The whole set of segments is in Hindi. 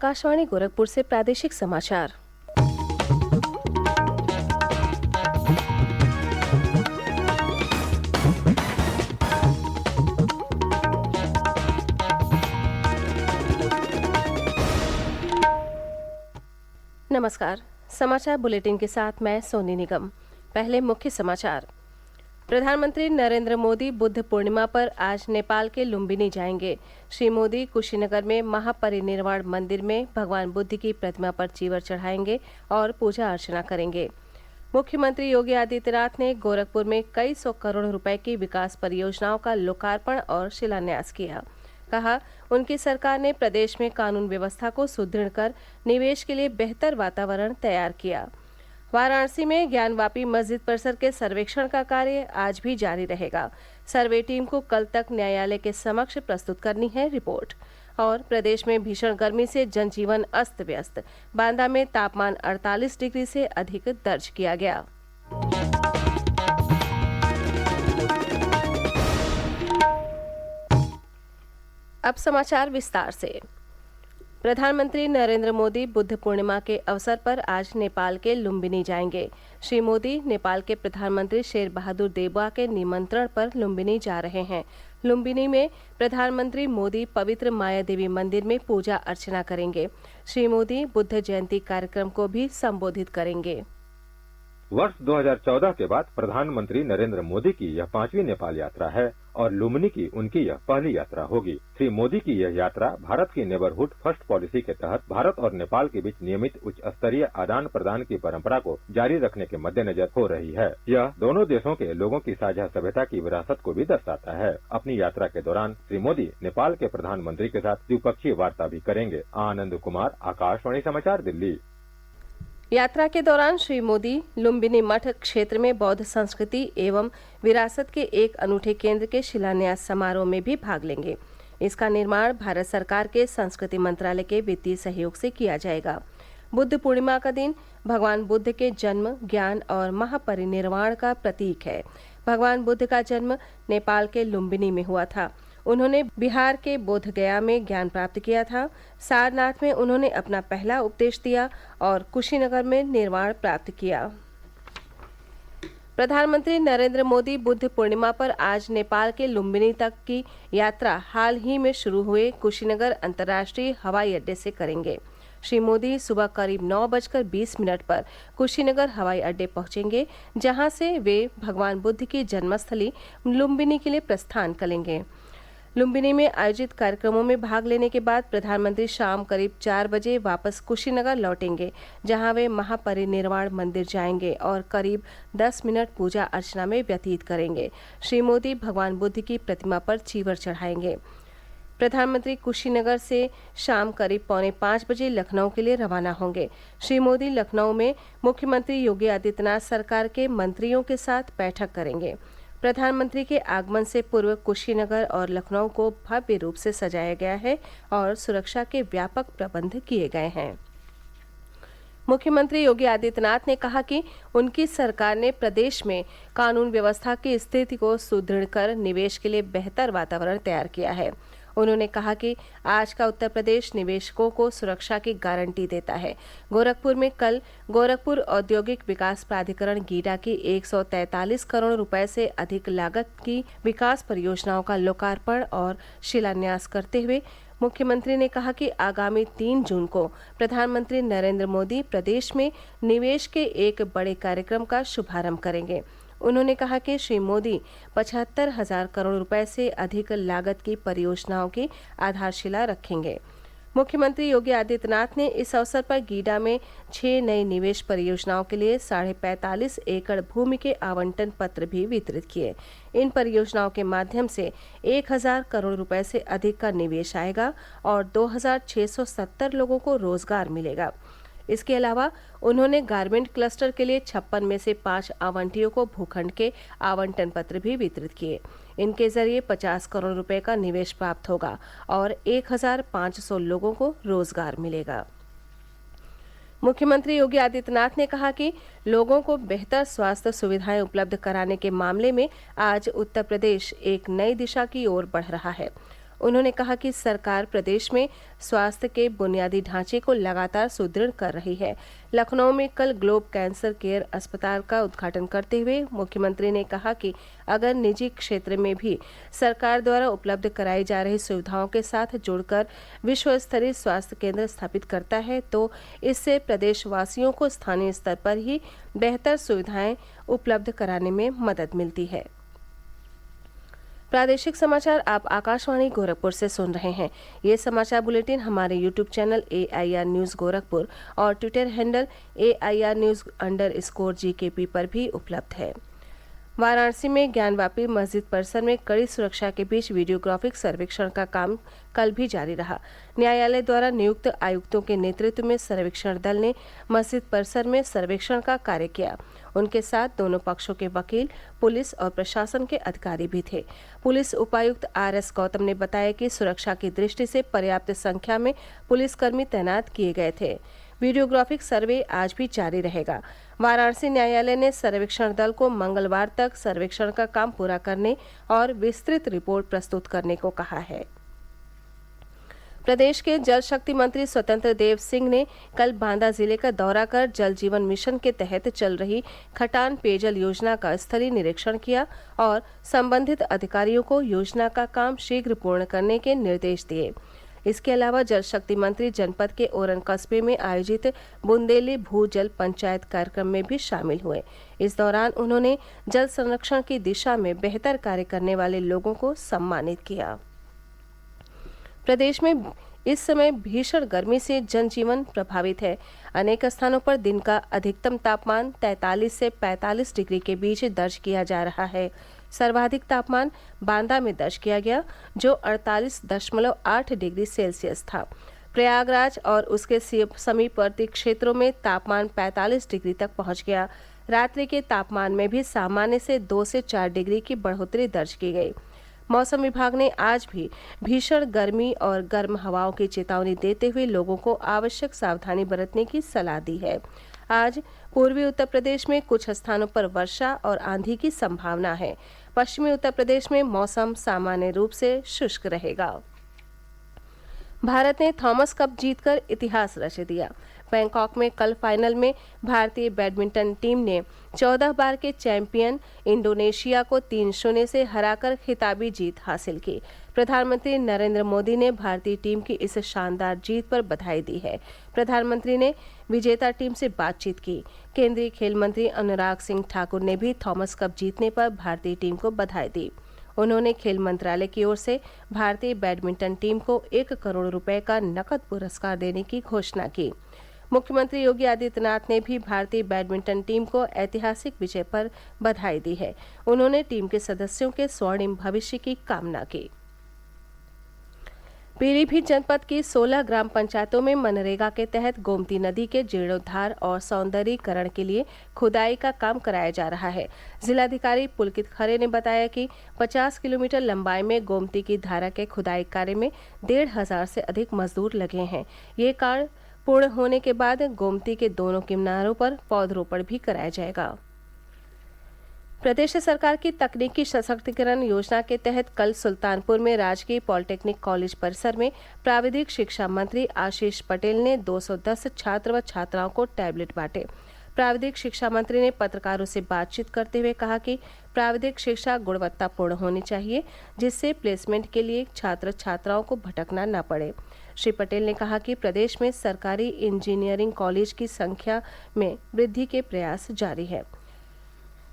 आकाशवाणी गोरखपुर से प्रादेशिक समाचार। नमस्कार। समाचार बुलेटिन के साथ मैं सोनी निगम। पहले मुख्य समाचार। प्रधानमंत्री नरेंद्र मोदी बुद्ध पूर्णिमा पर आज नेपाल के लुम्बिनी जाएंगे। श्री मोदी कुशीनगर में महापरिनिर्वाण मंदिर में भगवान बुद्ध की प्रतिमा पर चीवर चढ़ाएंगे और पूजा अर्चना करेंगे। मुख्यमंत्री योगी आदित्यनाथ ने गोरखपुर में कई सौ करोड़ रुपए की विकास परियोजनाओं का लोकार्पण और शिलान्यास किया। कहा, उनकी सरकार ने प्रदेश में कानून व्यवस्था को सुदृढ़ कर निवेश के लिए बेहतर वातावरण तैयार किया। वाराणसी में ज्ञानवापी मस्जिद परिसर के सर्वेक्षण का कार्य आज भी जारी रहेगा। सर्वे टीम को कल तक न्यायालय के समक्ष प्रस्तुत करनी है रिपोर्ट। और प्रदेश में भीषण गर्मी से जनजीवन अस्त व्यस्त। बांदा में तापमान 48 डिग्री से अधिक दर्ज किया गया। अब समाचार विस्तार से। प्रधानमंत्री नरेंद्र मोदी बुद्ध पूर्णिमा के अवसर पर आज नेपाल के लुम्बिनी जाएंगे। श्री मोदी नेपाल के प्रधानमंत्री शेर बहादुर देउवा के निमंत्रण पर लुम्बिनी जा रहे हैं। लुम्बिनी में प्रधानमंत्री मोदी पवित्र माया देवी मंदिर में पूजा अर्चना करेंगे। श्री मोदी बुद्ध जयंती कार्यक्रम को भी संबोधित करेंगे। वर्ष 2014 के बाद प्रधानमंत्री नरेंद्र मोदी की यह 5वीं नेपाल यात्रा है और लुम्बिनी की उनकी यह पहली यात्रा होगी। श्री मोदी की यह यात्रा भारत की नेबरहुड फर्स्ट पॉलिसी के तहत भारत और नेपाल के बीच नियमित उच्च स्तरीय आदान प्रदान की परंपरा को जारी रखने के मद्देनजर हो रही है। यह दोनों देशों के लोगों की साझा सभ्यता की विरासत को भी दर्शाता है। अपनी यात्रा के दौरान श्री मोदी नेपाल के प्रधानमंत्री के साथ द्विपक्षीय वार्ता भी करेंगे। आनंद कुमार, आकाशवाणी समाचार, दिल्ली। यात्रा के दौरान श्री मोदी लुम्बिनी मठ क्षेत्र में बौद्ध संस्कृति एवं विरासत के एक अनूठे केंद्र के शिलान्यास समारोह में भी भाग लेंगे। इसका निर्माण भारत सरकार के संस्कृति मंत्रालय के वित्तीय सहयोग से किया जाएगा। बुद्ध पूर्णिमा का दिन भगवान बुद्ध के जन्म, ज्ञान और महापरिनिर्वाण का प्रतीक है। भगवान बुद्ध का जन्म नेपाल के लुम्बिनी में हुआ था। उन्होंने बिहार के बोधगया में ज्ञान प्राप्त किया था। सारनाथ में उन्होंने अपना पहला उपदेश दिया और कुशीनगर में निर्वाण प्राप्त किया। प्रधानमंत्री नरेंद्र मोदी बुद्ध पूर्णिमा पर आज नेपाल के लुम्बिनी तक की यात्रा हाल ही में शुरू हुए कुशीनगर अंतर्राष्ट्रीय हवाई अड्डे से करेंगे। श्री मोदी सुबह करीब 9:20 पर कुशीनगर हवाई अड्डे पहुंचेंगे, जहां से वे भगवान बुद्ध की जन्मस्थली लुम्बिनी के लिए प्रस्थान करेंगे। लुम्बिनी में आयोजित कार्यक्रमों में भाग लेने के बाद प्रधानमंत्री शाम करीब 4 बजे वापस कुशीनगर लौटेंगे, जहां वे महापरिनिर्वाण मंदिर जाएंगे और करीब 10 मिनट पूजा अर्चना में व्यतीत करेंगे। श्री मोदी भगवान बुद्ध की प्रतिमा पर चीवर चढ़ाएंगे। प्रधानमंत्री कुशीनगर से शाम करीब 4:45 बजे लखनऊ के लिए रवाना होंगे। श्री मोदी लखनऊ में मुख्यमंत्री योगी आदित्यनाथ सरकार के मंत्रियों के साथ बैठक करेंगे। प्रधानमंत्री के आगमन से पूर्व कुशीनगर और लखनऊ को भव्य रूप से सजाया गया है और सुरक्षा के व्यापक प्रबंध किए गए हैं। मुख्यमंत्री योगी आदित्यनाथ ने कहा कि उनकी सरकार ने प्रदेश में कानून व्यवस्था की स्थिति को सुदृढ़ कर निवेश के लिए बेहतर वातावरण तैयार किया है। उन्होंने कहा कि आज का उत्तर प्रदेश निवेशकों को सुरक्षा की गारंटी देता है। गोरखपुर में कल गोरखपुर औद्योगिक विकास प्राधिकरण गीडा की 143 करोड़ रुपए से अधिक लागत की विकास परियोजनाओं का लोकार्पण और शिलान्यास करते हुए मुख्यमंत्री ने कहा कि आगामी 3 जून को प्रधानमंत्री नरेंद्र मोदी प्रदेश में निवेश के एक बड़े कार्यक्रम का शुभारंभ करेंगे। उन्होंने कहा कि श्री मोदी 75,000 करोड़ रुपए से अधिक लागत की परियोजनाओं की आधारशिला रखेंगे। मुख्यमंत्री योगी आदित्यनाथ ने इस अवसर पर गीडा में 6 नई निवेश परियोजनाओं के लिए 45.5 एकड़ भूमि के आवंटन पत्र भी वितरित किए। इन परियोजनाओं के माध्यम से 1,000 करोड़ रुपए से अधिक का निवेश आएगा और 2,670 लोगों को रोजगार मिलेगा। इसके अलावा उन्होंने गारमेंट क्लस्टर के लिए 56 में से 5 आवंटियों को भूखंड के आवंटन पत्र भी वितरित किए। इनके जरिए 50 करोड़ रुपए का निवेश प्राप्त होगा और 1,500 लोगों को रोजगार मिलेगा। मुख्यमंत्री योगी आदित्यनाथ ने कहा कि लोगों को बेहतर स्वास्थ्य सुविधाएं उपलब्ध कराने के मामले में आज उत्तर प्रदेश एक नई दिशा की ओर बढ़ रहा है। उन्होंने कहा कि सरकार प्रदेश में स्वास्थ्य के बुनियादी ढांचे को लगातार सुदृढ़ कर रही है। लखनऊ में कल ग्लोब कैंसर केयर अस्पताल का उद्घाटन करते हुए मुख्यमंत्री ने कहा कि अगर निजी क्षेत्र में भी सरकार द्वारा उपलब्ध कराई जा रही सुविधाओं के साथ जुड़कर विश्व स्तरीय स्वास्थ्य केंद्र स्थापित करता है तो इससे प्रदेशवासियों को स्थानीय स्तर पर ही बेहतर सुविधाएं उपलब्ध कराने में मदद मिलती है। प्रादेशिक समाचार आप आकाशवाणी गोरखपुर से सुन रहे हैं। ये समाचार बुलेटिन हमारे YouTube channel AIR news Gorakhpur और ट्विटर हैंडल AIR न्यूज़_GKP पर भी उपलब्ध है। वाराणसी में ज्ञानवापी मस्जिद परिसर में कड़ी सुरक्षा के बीच वीडियोग्राफिक सर्वेक्षण का काम कल भी जारी रहा। न्यायालय द्वारा नियुक्त आयुक्तों के नेतृत्व में सर्वेक्षण दल ने मस्जिद परिसर में सर्वेक्षण का कार्य किया। उनके साथ दोनों पक्षों के वकील, पुलिस और प्रशासन के अधिकारी भी थे। पुलिस उपायुक्त RS गौतम ने बताया कि सुरक्षा की दृष्टि से पर्याप्त संख्या में पुलिसकर्मी तैनात किए गए थे। वीडियोग्राफिक सर्वे आज भी जारी रहेगा। वाराणसी न्यायालय ने सर्वेक्षण दल को मंगलवार तक सर्वेक्षण का काम पूरा करने और विस्तृत रिपोर्ट प्रस्तुत करने को कहा है। प्रदेश के जल शक्ति मंत्री स्वतंत्र देव सिंह ने कल बांदा जिले का दौरा कर जल जीवन मिशन के तहत चल रही खटान पेयजल योजना का स्थलीय निरीक्षण किया और संबंधित अधिकारियों को योजना का काम शीघ्र पूर्ण करने के निर्देश दिए। इसके अलावा जल शक्ति मंत्री जनपद के ओरन कस्बे में आयोजित बुंदेली भू जल पंचायत कार्यक्रम में भी शामिल हुए। इस दौरान उन्होंने जल संरक्षण की दिशा में बेहतर कार्य करने वाले लोगों को सम्मानित किया। प्रदेश में इस समय भीषण गर्मी से जनजीवन प्रभावित है। अनेक स्थानों पर दिन का अधिकतम तापमान 43 से 45 डिग्री के बीच दर्ज किया जा रहा है। सर्वाधिक तापमान बांदा में दर्ज किया गया, जो 48.8 डिग्री सेल्सियस था। प्रयागराज और उसके समीपवर्ती क्षेत्रों में तापमान 45 डिग्री तक पहुंच गया। रात्रि के तापमान में भी सामान्य से 2 से 4 डिग्री की बढ़ोतरी दर्ज की गई। मौसम विभाग ने आज भी भीषण गर्मी और गर्म हवाओं की चेतावनी देते हुए लोगों को आवश्यक सावधानी बरतने की सलाह दी है। आज पूर्वी उत्तर प्रदेश में कुछ स्थानों पर वर्षा और आंधी की संभावना है। पश्चिमी उत्तर प्रदेश में मौसम सामान्य रूप से शुष्क रहेगा। भारत ने थॉमस कप जीतकर इतिहास रच दिया। बैंकॉक में कल फाइनल में भारतीय बैडमिंटन टीम ने 14 बार के चैंपियन इंडोनेशिया को 3-0 से हराकर खिताबी जीत हासिल की। प्रधानमंत्री नरेंद्र मोदी ने भारतीय टीम की इस शानदार जीत पर बधाई दी है। प्रधानमंत्री ने विजेता टीम से बातचीत की। केंद्रीय खेल मंत्री अनुराग सिंह ठाकुर ने भी थॉमस कप जीतने पर भारतीय टीम को बधाई दी। उन्होंने खेल मंत्रालय की ओर से भारतीय बैडमिंटन टीम को 1 करोड़ रुपए का नकद पुरस्कार देने की घोषणा की। मुख्यमंत्री योगी आदित्यनाथ ने भी भारतीय बैडमिंटन टीम को ऐतिहासिक विजय पर बधाई दी है। उन्होंने टीम के सदस्यों के स्वर्णिम भविष्य की कामना की। पीलीभीत जनपद की 16 ग्राम पंचायतों में मनरेगा के तहत गोमती नदी के जीर्णोद्धार और सौंदर्यीकरण के लिए खुदाई का काम कराया जा रहा है। जिलाधिकारी पुलकित खरे ने बताया कि 50 किलोमीटर लंबाई में गोमती की धारा के खुदाई कार्य में 1,500 से अधिक मजदूर लगे हैं। ये कार्य पूर्ण होने के बाद गोमती के दोनों किनारों पर पौधरोपण भी कराया जाएगा। प्रदेश सरकार की तकनीकी सशक्तिकरण योजना के तहत कल सुल्तानपुर में राजकीय पॉलिटेक्निक कॉलेज परिसर में प्राविधिक शिक्षा मंत्री आशीष पटेल ने 210 छात्र व छात्राओं को टैबलेट बांटे। प्राविधिक शिक्षा मंत्री ने पत्रकारों से बातचीत करते हुए कहा कि प्राविधिक शिक्षा गुणवत्तापूर्ण होनी चाहिए, जिससे प्लेसमेंट के लिए छात्र छात्राओं को भटकना न पड़े। श्री पटेल ने कहा कि प्रदेश में सरकारी इंजीनियरिंग कॉलेज की संख्या में वृद्धि के प्रयास जारी है।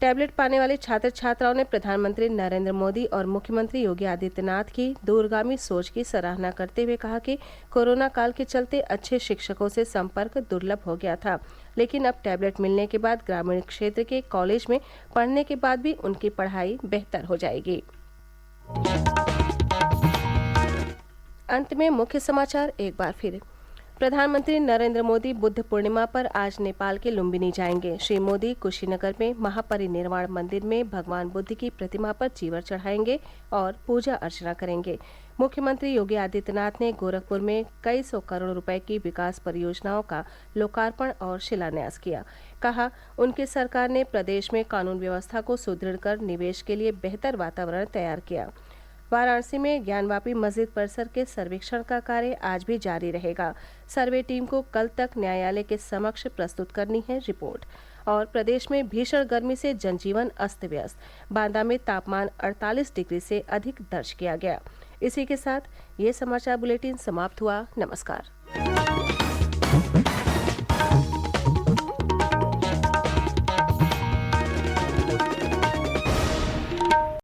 टैबलेट पाने वाले छात्र छात्राओं ने प्रधानमंत्री नरेंद्र मोदी और मुख्यमंत्री योगी आदित्यनाथ की दूरगामी सोच की सराहना करते हुए कहा कि कोरोना काल के चलते अच्छे शिक्षकों से संपर्क दुर्लभ हो गया था, लेकिन अब टैबलेट मिलने के बाद ग्रामीण क्षेत्र के कॉलेज में पढ़ने के बाद भी उनकी पढ़ाई बेहतर हो जाएगी। अंत में मुख्य समाचार एक बार फिर। प्रधानमंत्री नरेंद्र मोदी बुद्ध पूर्णिमा पर आज नेपाल के लुम्बिनी जाएंगे। श्री मोदी कुशीनगर में महापरिनिर्वाण मंदिर में भगवान बुद्ध की प्रतिमा पर चीवर चढ़ाएंगे और पूजा अर्चना करेंगे। मुख्यमंत्री योगी आदित्यनाथ ने गोरखपुर में कई सौ करोड़ रुपए की विकास परियोजनाओं का लोकार्पण और शिलान्यास किया। कहा, उनकी सरकार ने प्रदेश में कानून व्यवस्था को सुदृढ़ कर निवेश के लिए बेहतर वातावरण तैयार किया। वाराणसी में ज्ञानवापी मस्जिद परिसर के सर्वेक्षण का कार्य आज भी जारी रहेगा। सर्वे टीम को कल तक न्यायालय के समक्ष प्रस्तुत करनी है रिपोर्ट। और प्रदेश में भीषण गर्मी से जनजीवन अस्त व्यस्त। बांदा में तापमान 48 डिग्री से अधिक दर्ज किया गया। इसी के साथ ये समाचार बुलेटिन समाप्त हुआ। नमस्कार।